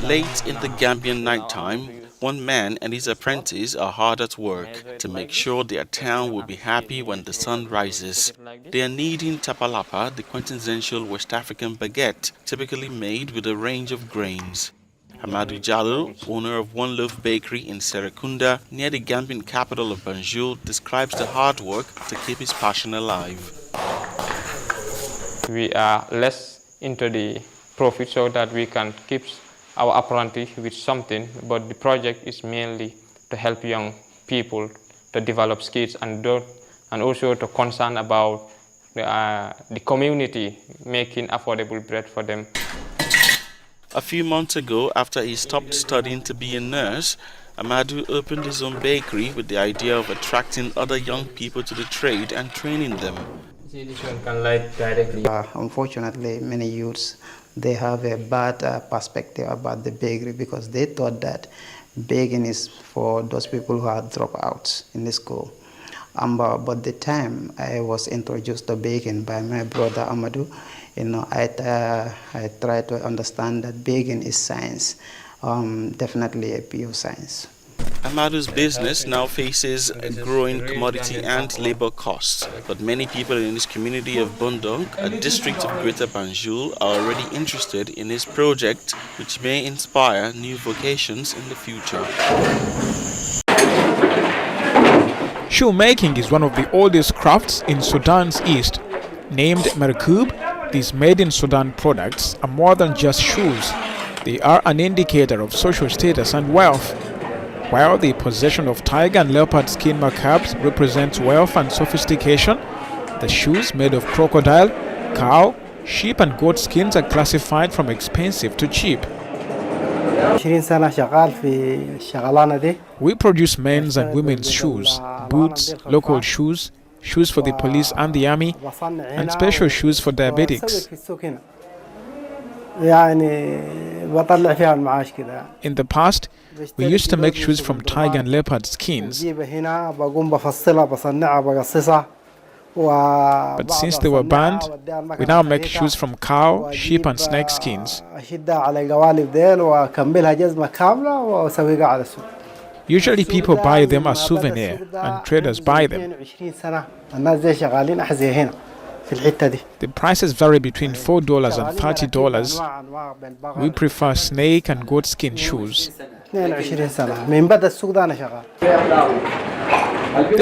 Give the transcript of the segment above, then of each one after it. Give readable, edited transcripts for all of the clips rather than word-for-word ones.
Late in the Gambian nighttime, one man and his apprentice are hard at work to make sure their town will be happy when the sun rises. They are kneading Tapalapa, the quintessential West African baguette, typically made with a range of grains. Amadou Jallow, owner of One Loaf bakery in Serekunda, near the Gambian capital of Banjul, describes the hard work to keep his passion alive. We are less into the profit so that we can keep our apprentice with something, but the project is mainly to help young people to develop skills and also to concern about the community, making affordable bread for them. A few months ago, after he stopped studying to be a nurse, Amadou opened his own bakery with the idea of attracting other young people to the trade and training them. See, this one can light directly. Unfortunately, many youths, they have a bad perspective about the bakery because they thought that baking is for those people who are dropouts in the school. But the time I was introduced to baking by my brother Amadou, I try to understand that baking is science, definitely a pure science. Amadou's business now faces a growing commodity and labor costs, but many people in his community of Bundong, a district of Greater Banjul, are already interested in his project, which may inspire new vocations in the future. Shoemaking is one of the oldest crafts in Sudan's east. Named Merkub, these made-in-Sudan products are more than just shoes. They are an indicator of social status and wealth. While the possession of tiger and leopard skin Merkubs represents wealth and sophistication, the shoes made of crocodile, cow, sheep and goat skins are classified from expensive to cheap. We produce men's and women's shoes, boots, local shoes, shoes for the police and the army, and special shoes for diabetics. In the past, we used to make shoes from tiger and leopard skins. But since they were banned, we now make shoes from cow, sheep and snake skins. Usually people buy them as souvenir and traders buy them. The prices vary between $4 and $30. We prefer snake and goat skin shoes. The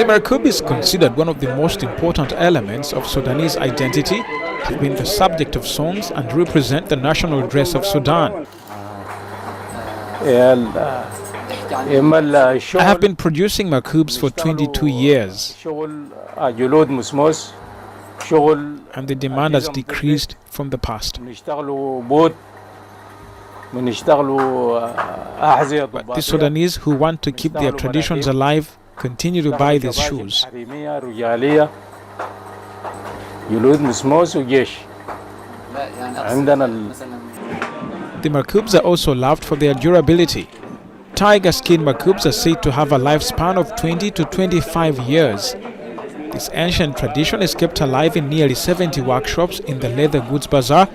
Merkub is considered one of the most important elements of Sudanese identity, have been the subject of songs and represent the national dress of Sudan. I have been producing Merkubs for 22 years. And the demand has decreased from the past. But the Sudanese who want to keep their traditions alive continue to buy these shoes. The Merkubs are also loved for their durability. Tiger skin Merkubs are said to have a lifespan of 20 to 25 years. This ancient tradition is kept alive in nearly 70 workshops in the Leather Goods Bazaar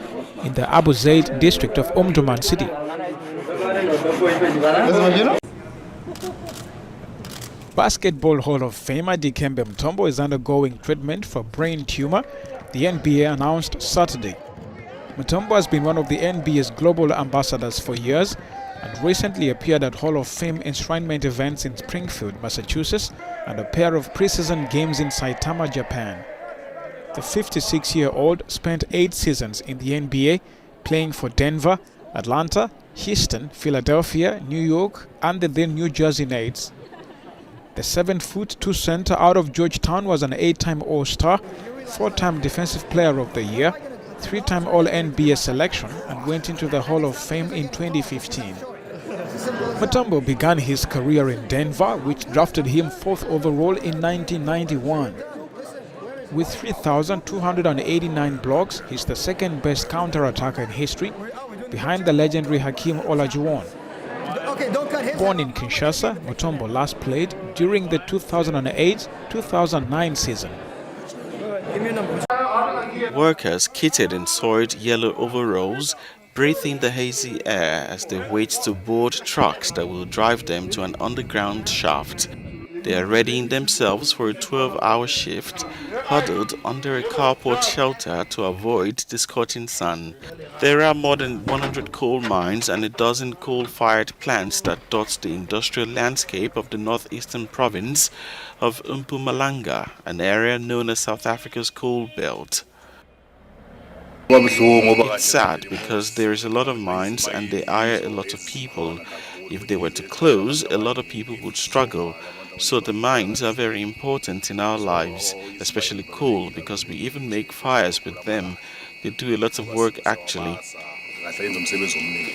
in the Abu Zaid district of Omdurman city. Basketball Hall of Famer Dikembe Mutombo is undergoing treatment for brain tumor, the NBA announced Saturday. Mutombo has been one of the NBA's global ambassadors for years and recently appeared at Hall of Fame enshrinement events in Springfield, Massachusetts, and a pair of preseason games in Saitama, Japan. The 56-year-old spent 8 seasons in the NBA, playing for Denver, Atlanta, Houston, Philadelphia, New York, and the then New Jersey Nets. The 7'2" center out of Georgetown was an 8-time All-Star, 4-time Defensive Player of the Year, 3-time All-NBA selection, and went into the Hall of Fame in 2015. Mutombo began his career in Denver, which drafted him 4th overall in 1991. With 3,289 blocks, he's the second-best counter-attacker in history, behind the legendary Hakeem Olajuwon. Born in Kinshasa, Mutombo last played during the 2008-2009 season. Workers kitted in soiled yellow overalls breathe in the hazy air as they wait to board trucks that will drive them to an underground shaft. They are readying themselves for a 12-hour shift, huddled under a carport shelter to avoid the scorching sun. There are more than 100 coal mines and a dozen coal-fired plants that dot the industrial landscape of the northeastern province of Mpumalanga, an area known as South Africa's coal belt. It's sad because there is a lot of mines and they hire a lot of people. If they were to close, a lot of people would struggle. So the mines are very important in our lives, especially coal, because we even make fires with them. They do a lot of work actually.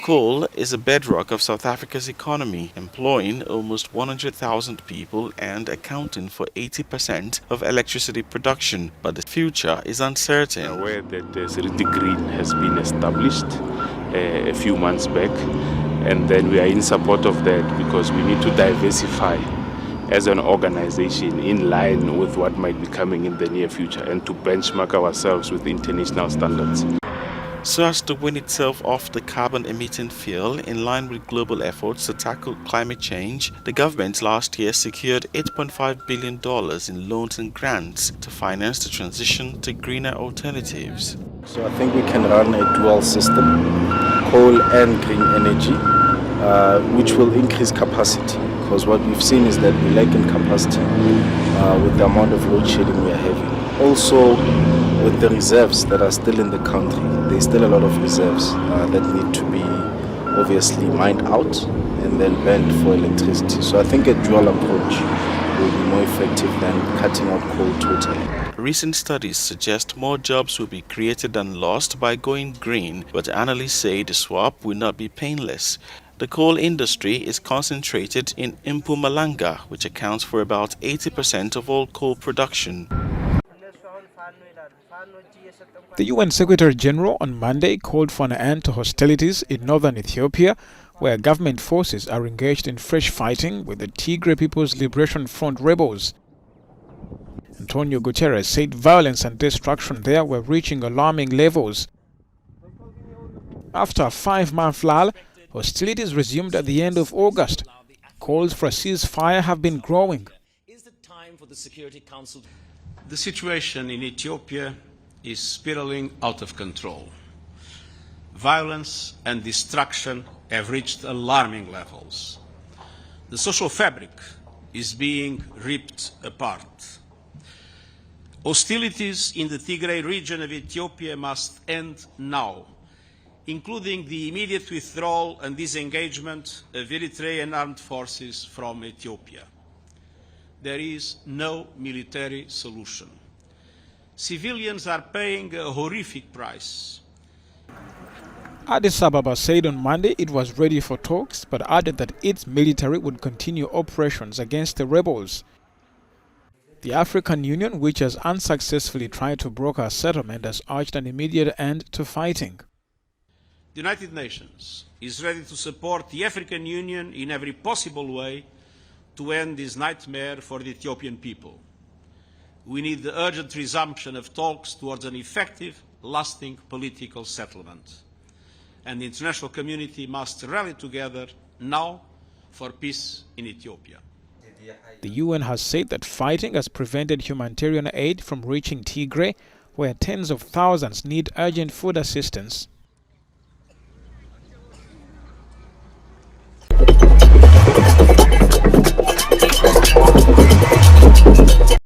Coal is a bedrock of South Africa's economy, employing almost 100,000 people and accounting for 80% of electricity production. But the future is uncertain. I'm aware that Seriti Green has been established a few months back, and then we are in support of that because we need to diversify as an organization in line with what might be coming in the near future and to benchmark ourselves with international standards. So as to win itself off the carbon-emitting fuel in line with global efforts to tackle climate change, the government last year secured $8.5 billion in loans and grants to finance the transition to greener alternatives. So I think we can run a dual system, coal and green energy, which will increase capacity. Because what we've seen is that we lack in capacity with the amount of load shedding we are having. Also, with the reserves that are still in the country, there's still a lot of reserves that need to be obviously mined out and then burned for electricity. So I think a dual approach will be more effective than cutting out coal totally. Recent studies suggest more jobs will be created than lost by going green, but analysts say the swap will not be painless. The coal industry is concentrated in Mpumalanga, which accounts for about 80% of all coal production. The UN Secretary General on Monday called for an end to hostilities in northern Ethiopia, where government forces are engaged in fresh fighting with the Tigray People's Liberation Front rebels. Antonio Guterres said violence and destruction there were reaching alarming levels. After a 5-month lull, hostilities resumed at the end of August. Calls for a ceasefire have been growing. The situation in Ethiopia is spiraling out of control. Violence and destruction have reached alarming levels. The social fabric is being ripped apart. Hostilities in the Tigray region of Ethiopia must end now, including the immediate withdrawal and disengagement of Eritrean armed forces from Ethiopia. There is no military solution. Civilians are paying a horrific price. Addis Ababa said on Monday it was ready for talks, but added that its military would continue operations against the rebels. The African Union, which has unsuccessfully tried to broker a settlement, has urged an immediate end to fighting. The United Nations is ready to support the African Union in every possible way to end this nightmare for the Ethiopian people. We need the urgent resumption of talks towards an effective, lasting political settlement. And the international community must rally together now for peace in Ethiopia. The UN has said that fighting has prevented humanitarian aid from reaching Tigray, where tens of thousands need urgent food assistance.